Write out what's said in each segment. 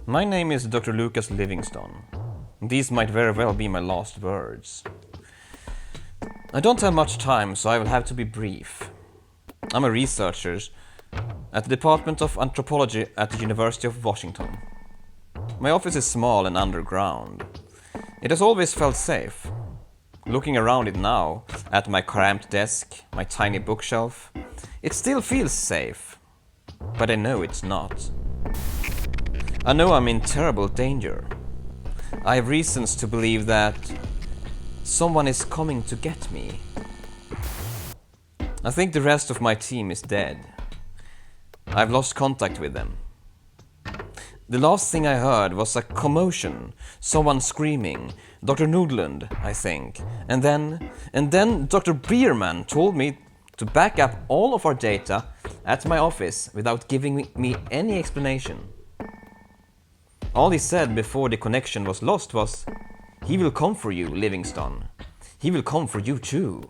My name is Dr. Lucas Livingstone. These might very well be my last words. I don't have much time, so I will have to be brief. I'm a researcher at the Department of Anthropology at the University of Washington. My office is small and underground. It has always felt safe. Looking around it now, at my cramped desk, my tiny bookshelf, it still feels safe. But I know it's not. I know I'm in terrible danger. I have reasons to believe that someone is coming to get me. I think the rest of my team is dead. I've lost contact with them. The last thing I heard was a commotion, someone screaming, Dr. Nordlund, I think. And then Dr. Bierman told me to back up all of our data at my office without giving me any explanation. All he said before the connection was lost was, "He will come for you, Livingstone. He will come for you too."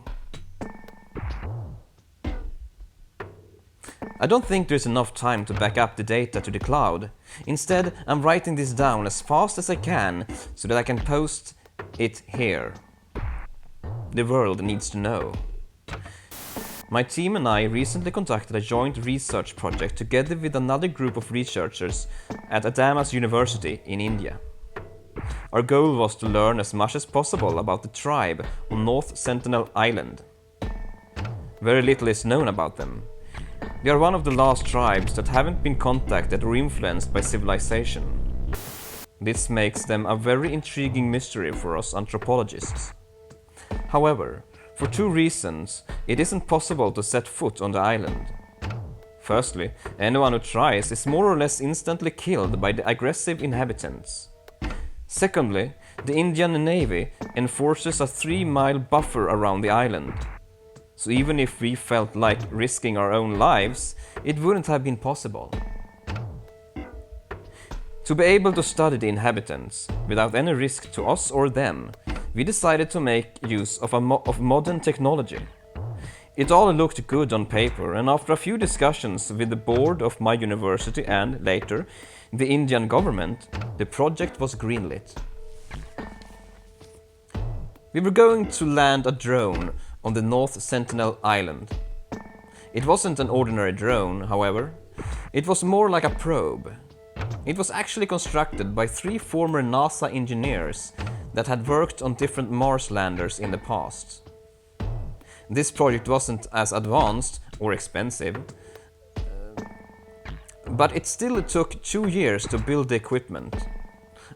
I don't think there's enough time to back up the data to the cloud. Instead, I'm writing this down as fast as I can so that I can post it here. The world needs to know. My team and I recently conducted a joint research project together with another group of researchers at Adamas University in India. Our goal was to learn as much as possible about the tribe on North Sentinel Island. Very little is known about them. They are one of the last tribes that haven't been contacted or influenced by civilization. This makes them a very intriguing mystery for us anthropologists. However, for two reasons, it isn't possible to set foot on the island. Firstly, anyone who tries is more or less instantly killed by the aggressive inhabitants. Secondly, the Indian Navy enforces a 3-mile buffer around the island. So even if we felt like risking our own lives, it wouldn't have been possible. To be able to study the inhabitants without any risk to us or them, we decided to make use of modern technology. It all looked good on paper, and after a few discussions with the board of my university and, later, the Indian government, the project was greenlit. We were going to land a drone on the North Sentinel Island. It wasn't an ordinary drone, however. It was more like a probe. It was actually constructed by 3 former NASA engineers that had worked on different Mars landers in the past. This project wasn't as advanced or expensive, but it still took 2 years to build the equipment.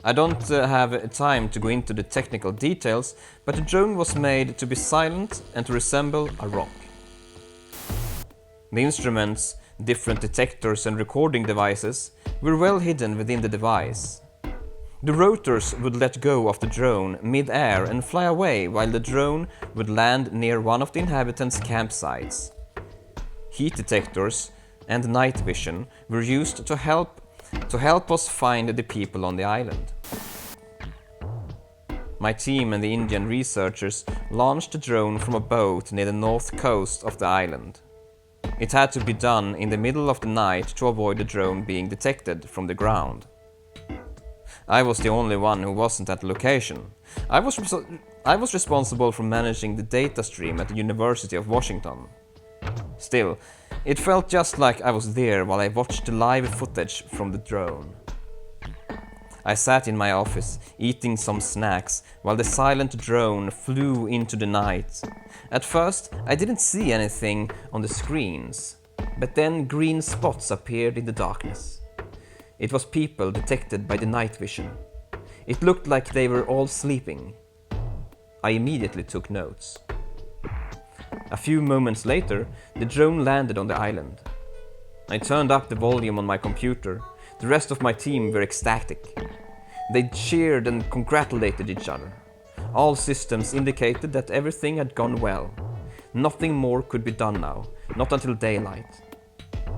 I don't have time to go into the technical details, but the drone was made to be silent and to resemble a rock. The instruments, different detectors and recording devices were well hidden within the device. The rotors would let go of the drone mid-air and fly away while the drone would land near one of the inhabitants' campsites. Heat detectors and night vision were used to help us find the people on the island. My team and the Indian researchers launched the drone from a boat near the north coast of the island. It had to be done in the middle of the night to avoid the drone being detected from the ground. I was the only one who wasn't at the location. I was responsible for managing the data stream at the University of Washington. Still, it felt just like I was there while I watched the live footage from the drone. I sat in my office, eating some snacks, while the silent drone flew into the night. At first, I didn't see anything on the screens, but then green spots appeared in the darkness. It was people detected by the night vision. It looked like they were all sleeping. I immediately took notes. A few moments later, the drone landed on the island. I turned up the volume on my computer. The rest of my team were ecstatic. They cheered and congratulated each other. All systems indicated that everything had gone well. Nothing more could be done now, not until daylight.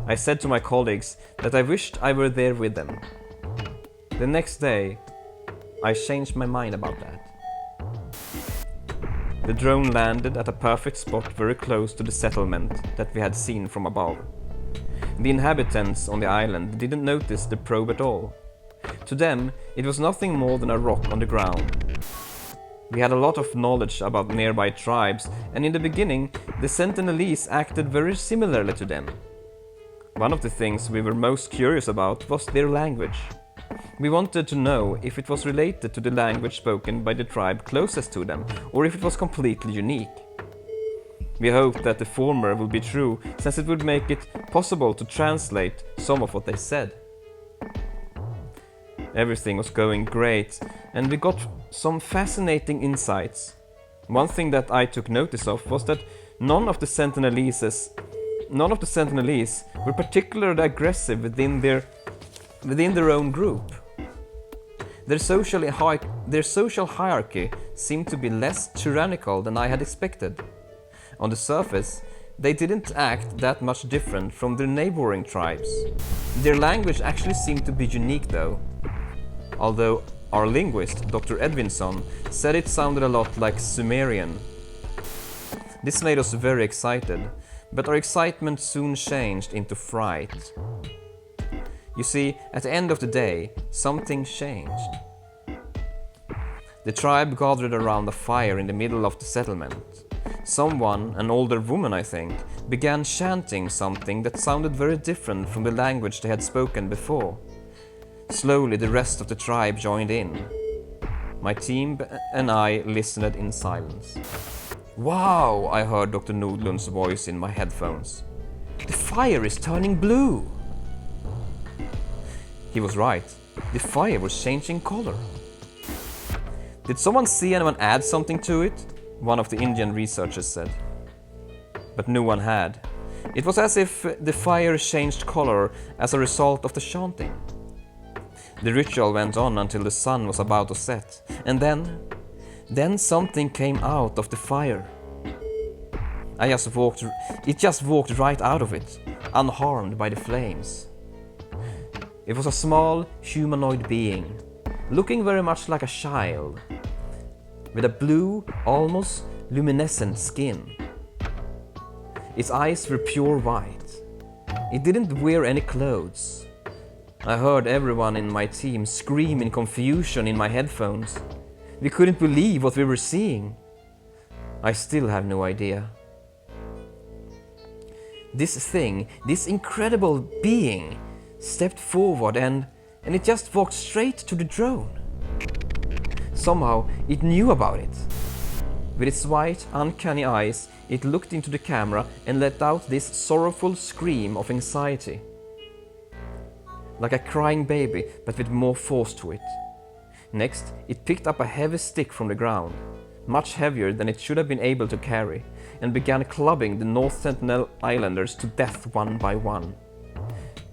I said to my colleagues that I wished I were there with them. The next day, I changed my mind about that. The drone landed at a perfect spot very close to the settlement that we had seen from above. The inhabitants on the island didn't notice the probe at all. To them, it was nothing more than a rock on the ground. We had a lot of knowledge about nearby tribes, and in the beginning, the Sentinelese acted very similarly to them. One of the things we were most curious about was their language. We wanted to know if it was related to the language spoken by the tribe closest to them, or if it was completely unique. We hoped that the former would be true, since it would make it possible to translate some of what they said. Everything was going great, and we got some fascinating insights. One thing that I took notice of was that none of the Sentinelese were particularly aggressive within their own group. Their social hierarchy seemed to be less tyrannical than I had expected. On the surface, they didn't act that much different from their neighboring tribes. Their language actually seemed to be unique though. Although our linguist, Dr. Edvinson, said it sounded a lot like Sumerian. This made us very excited, but our excitement soon changed into fright. You see, at the end of the day, something changed. The tribe gathered around a fire in the middle of the settlement. Someone, an older woman I think, began chanting something that sounded very different from the language they had spoken before. Slowly the rest of the tribe joined in. My team and I listened in silence. "Wow!" I heard Dr. Nordlund's voice in my headphones. "The fire is turning blue!" He was right. The fire was changing color. "Did someone see anyone add something to it?" one of the Indian researchers said. But no one had. It was as if the fire changed color as a result of the chanting. The ritual went on until the sun was about to set, and then something came out of the fire. It just walked right out of it, unharmed by the flames. It was a small humanoid being, looking very much like a child, with a blue, almost luminescent skin. Its eyes were pure white. It didn't wear any clothes. I heard everyone in my team scream in confusion in my headphones. We couldn't believe what we were seeing. I still have no idea. This incredible being, stepped forward and it just walked straight to the drone. Somehow it knew about it. With its white, uncanny eyes, it looked into the camera and let out this sorrowful scream of anxiety. Like a crying baby, but with more force to it. Next, it picked up a heavy stick from the ground, much heavier than it should have been able to carry, and began clubbing the North Sentinel Islanders to death one by one.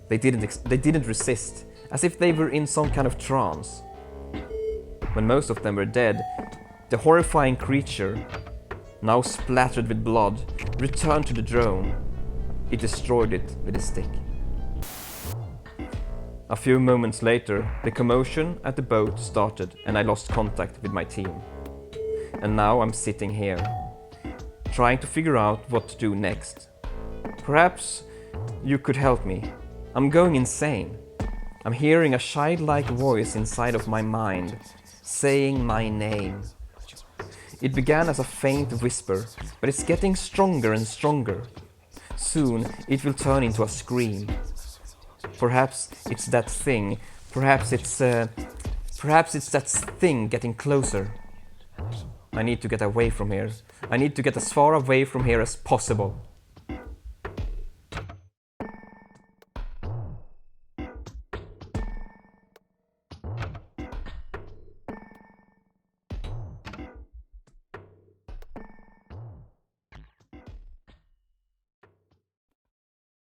They didn't resist, as if they were in some kind of trance. When most of them were dead, the horrifying creature, now splattered with blood, returned to the drone. It destroyed it with a stick. A few moments later, the commotion at the boat started and I lost contact with my team. And now I'm sitting here, trying to figure out what to do next. Perhaps you could help me. I'm going insane. I'm hearing a childlike voice inside of my mind, saying my name. It began as a faint whisper, but it's getting stronger and stronger. Soon it will turn into a scream. Perhaps it's that thing. Perhaps it's that thing getting closer. I need to get away from here. I need to get as far away from here as possible.